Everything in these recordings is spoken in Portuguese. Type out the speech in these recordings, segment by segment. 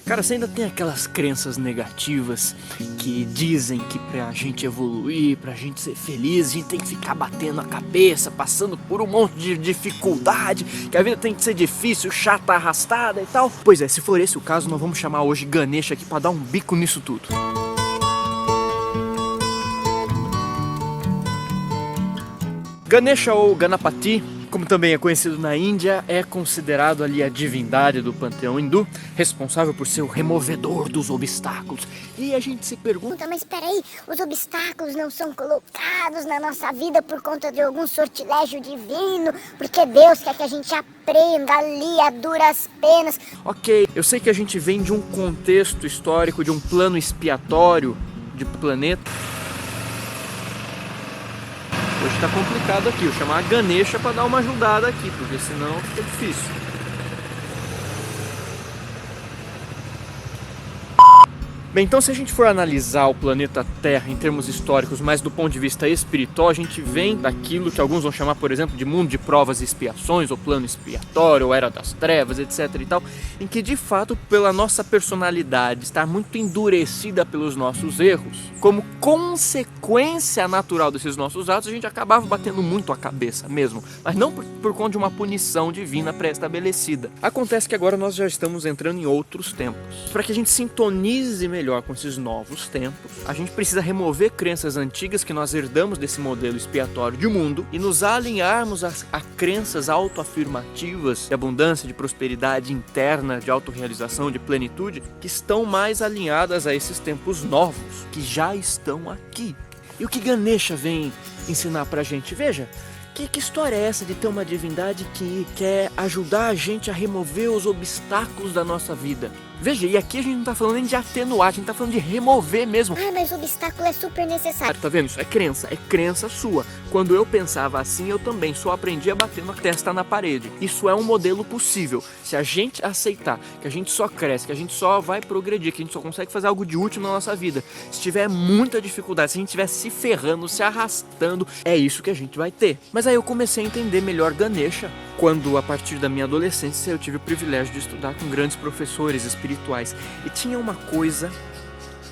Cara, você ainda tem aquelas crenças negativas que dizem que pra gente evoluir, pra gente ser feliz, a gente tem que ficar batendo a cabeça, passando por um monte de dificuldade, que a vida tem que ser difícil, chata, arrastada e tal. Pois é, se for esse o caso, nós vamos chamar hoje Ganesha aqui pra dar um bico nisso tudo. Ganesha ou Ganapati, como também é conhecido na Índia, é considerado ali a divindade do panteão hindu, responsável por ser o removedor dos obstáculos. E a gente se pergunta, Mas peraí, os obstáculos não são colocados na nossa vida por conta de algum sortilégio divino, porque Deus quer que a gente aprenda ali a duras penas. ok, eu sei que a gente vem de um contexto histórico, de um plano expiatório de planeta. Hoje tá complicado aqui, eu chamar a Ganesha pra dar uma ajudada aqui, porque senão fica difícil. Bem, então se a gente for analisar o planeta Terra em termos históricos, mas do ponto de vista espiritual, a gente vem daquilo que alguns vão chamar, por exemplo, de mundo de provas e expiações, ou plano expiatório, ou era das trevas, etc e tal, em que de fato, pela nossa personalidade estar muito endurecida pelos nossos erros, como consequência natural desses nossos atos, a gente acabava batendo muito a cabeça mesmo, mas não por conta de uma punição divina pré-estabelecida. Acontece que agora nós já estamos entrando em outros tempos. Para que a gente sintonize melhor com esses novos tempos, a gente precisa remover crenças antigas que nós herdamos desse modelo expiatório de mundo e nos alinharmos a crenças autoafirmativas de abundância, de prosperidade interna, de autorrealização, de plenitude, que estão mais alinhadas a esses tempos novos, que já estão aqui. E o que Ganesha vem ensinar pra gente? Veja, que história é essa de ter uma divindade que quer ajudar a gente a remover os obstáculos da nossa vida? Veja, e aqui a gente não tá falando nem de atenuar, a gente tá falando de remover mesmo. Mas o obstáculo é super necessário. Tá vendo? Isso é crença sua. Quando eu pensava assim, eu também só aprendi a bater na testa na parede. Isso é um modelo possível. Se a gente aceitar que a gente só cresce, que a gente só vai progredir, que a gente só consegue fazer algo de útil na nossa vida, se tiver muita dificuldade, se a gente estiver se ferrando, se arrastando, é isso que a gente vai ter. Mas aí eu comecei a entender melhor Ganesha quando, a partir da minha adolescência, eu tive o privilégio de estudar com grandes professores espirituais. E tinha uma coisa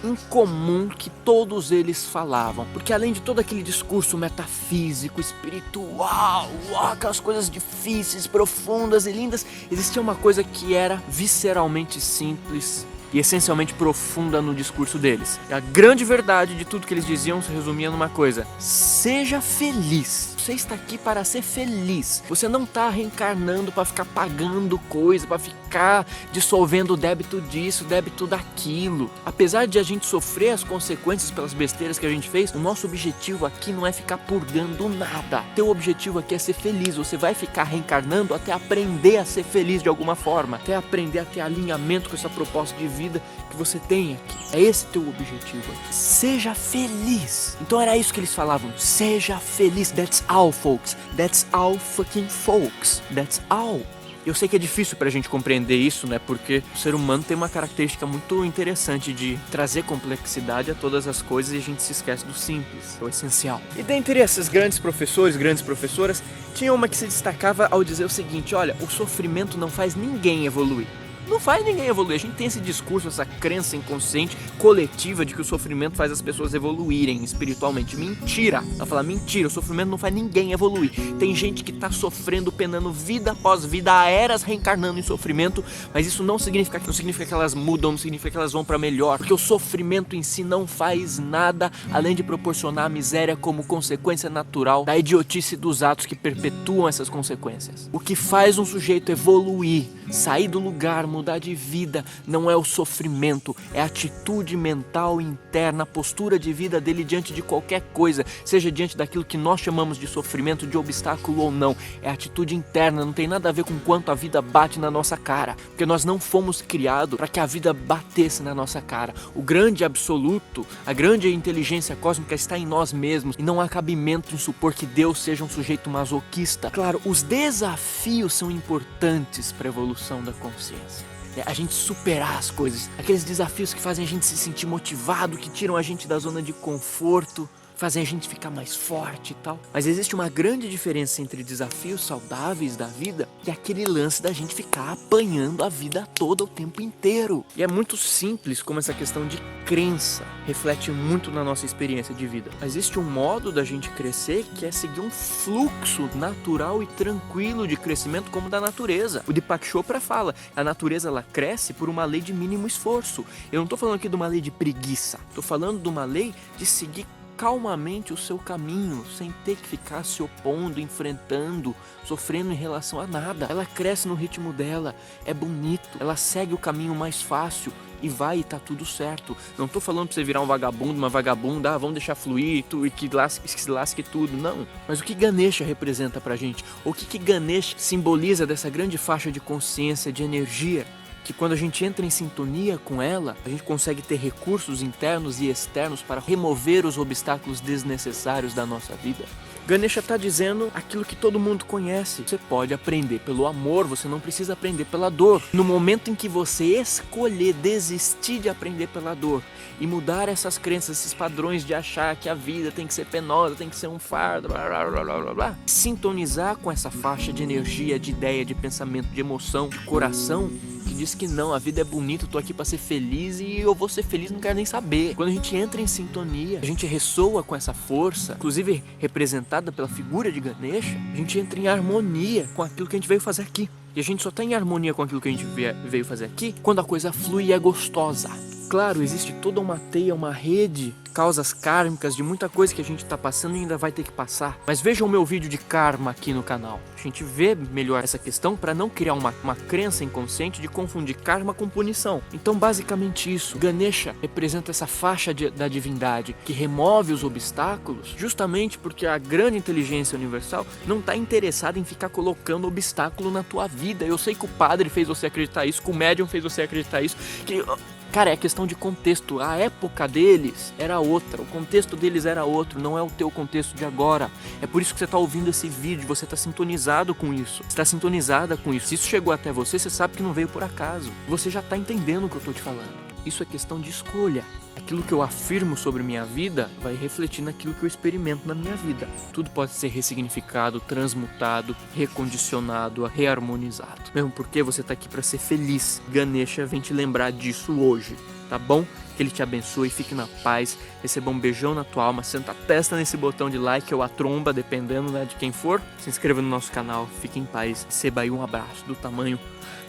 em comum que todos eles falavam, porque além de todo aquele discurso metafísico, espiritual, aquelas coisas difíceis, profundas e lindas, existia uma coisa que era visceralmente simples e essencialmente profunda no discurso deles. E a grande verdade de tudo que eles diziam se resumia numa coisa: seja feliz. Você está aqui para ser feliz. Você não está reencarnando para ficar pagando coisa, para ficar dissolvendo débito disso, débito daquilo. Apesar de a gente sofrer as consequências pelas besteiras que a gente fez, o nosso objetivo aqui não é ficar purgando nada. Teu objetivo aqui é ser feliz. Você vai ficar reencarnando até aprender a ser feliz de alguma forma, até aprender a ter alinhamento com essa proposta de vida que você tem aqui. É esse teu objetivo aqui. Seja feliz. Então era isso que eles falavam. Seja feliz. That's all, folks. That's all fucking folks. That's all. Eu sei que é difícil pra gente compreender isso, né? Porque o ser humano tem uma característica muito interessante de trazer complexidade a todas as coisas e a gente se esquece do simples, do essencial. E dentre esses grandes professores, grandes professoras, tinha uma que se destacava ao dizer o seguinte: olha, o sofrimento não faz ninguém evoluir. Não faz ninguém evoluir. A gente tem esse discurso, essa crença inconsciente, coletiva, de que o sofrimento faz as pessoas evoluírem espiritualmente. Mentira! Ela fala, mentira, o sofrimento não faz ninguém evoluir. Tem gente que tá sofrendo, penando vida após vida, há eras reencarnando em sofrimento, mas isso não significa que elas mudam, não significa que elas vão pra melhor, porque o sofrimento em si não faz nada além de proporcionar a miséria como consequência natural da idiotice dos atos que perpetuam essas consequências. O que faz um sujeito evoluir, sair do lugar, mudar de vida, não é o sofrimento, é a atitude mental interna, a postura de vida dele diante de qualquer coisa, seja diante daquilo que nós chamamos de sofrimento, de obstáculo ou não. É a atitude interna, não tem nada a ver com quanto a vida bate na nossa cara, porque nós não fomos criados para que a vida batesse na nossa cara. O grande absoluto, a grande inteligência cósmica está em nós mesmos, e não há cabimento em supor que Deus seja um sujeito masoquista. Claro, os desafios são importantes para a evolução da consciência. A gente superar as coisas, aqueles desafios que fazem a gente se sentir motivado, que tiram a gente da zona de conforto. fazem a gente ficar mais forte e tal. Mas existe uma grande diferença entre desafios saudáveis da vida e aquele lance da gente ficar apanhando a vida toda o tempo inteiro. E é muito simples como essa questão de crença reflete muito na nossa experiência de vida. Existe um modo da gente crescer que é seguir um fluxo natural e tranquilo de crescimento como da natureza. O Deepak Chopra fala, a natureza ela cresce por uma lei de mínimo esforço. Eu não estou falando aqui de uma lei de preguiça, estou falando de uma lei de seguir calmamente o seu caminho, sem ter que ficar se opondo, enfrentando, sofrendo em relação a nada. Ela cresce no ritmo dela, é bonito, ela segue o caminho mais fácil e vai e tá tudo certo. Não tô falando pra você virar um vagabundo, uma vagabunda, vamos deixar fluir e que se lasque tudo, não. Mas o que Ganesha representa pra gente? O que Ganesha simboliza dessa grande faixa de consciência, de energia? Que quando a gente entra em sintonia com ela, a gente consegue ter recursos internos e externos para remover os obstáculos desnecessários da nossa vida. Ganesha está dizendo aquilo que todo mundo conhece. Você pode aprender pelo amor, você não precisa aprender pela dor. No momento em que você escolher desistir de aprender pela dor e mudar essas crenças, esses padrões de achar que a vida tem que ser penosa, tem que ser um fardo, blá, blá, blá, blá, blá, blá. Sintonizar com essa faixa de energia, de ideia, de pensamento, de emoção, de coração, que diz que não, a vida é bonita, eu tô aqui pra ser feliz e eu vou ser feliz, não quero nem saber. Quando a gente entra em sintonia, a gente ressoa com essa força, inclusive representada pela figura de Ganesha, a gente entra em harmonia com aquilo que a gente veio fazer aqui. E a gente só tá em harmonia com aquilo que a gente veio fazer aqui quando a coisa flui e é gostosa. Claro, existe toda uma teia, uma rede, causas kármicas de muita coisa que a gente tá passando e ainda vai ter que passar. Mas vejam o meu vídeo de karma aqui no canal. A gente vê melhor essa questão para não criar uma crença inconsciente de confundir karma com punição. Então, basicamente isso. Ganesha representa essa faixa da divindade que remove os obstáculos justamente porque a grande inteligência universal não tá interessada em ficar colocando obstáculo na tua vida. Eu sei que o padre fez você acreditar isso, que o médium fez você acreditar isso, que... Cara, é questão de contexto. A época deles era outra, o contexto deles era outro, não é o teu contexto de agora. É por isso que você está ouvindo esse vídeo, você está sintonizado com isso, está sintonizada com isso. Se isso chegou até você, você sabe que não veio por acaso. Você já está entendendo o que eu estou te falando. Isso é questão de escolha. Aquilo que eu afirmo sobre minha vida vai refletir naquilo que eu experimento na minha vida. Tudo pode ser ressignificado, transmutado, recondicionado, reharmonizado. Mesmo porque você está aqui para ser feliz. Ganesha vem te lembrar disso hoje, tá bom? Que ele te abençoe, fique na paz, receba um beijão na tua alma, senta a testa nesse botão de like ou a tromba, dependendo, né, de quem for. Se inscreva no nosso canal, fique em paz, receba aí um abraço do tamanho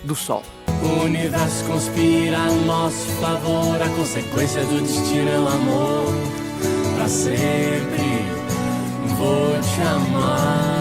do sol. O universo conspira a nosso favor, a consequência do destino é o amor. Pra sempre vou te amar.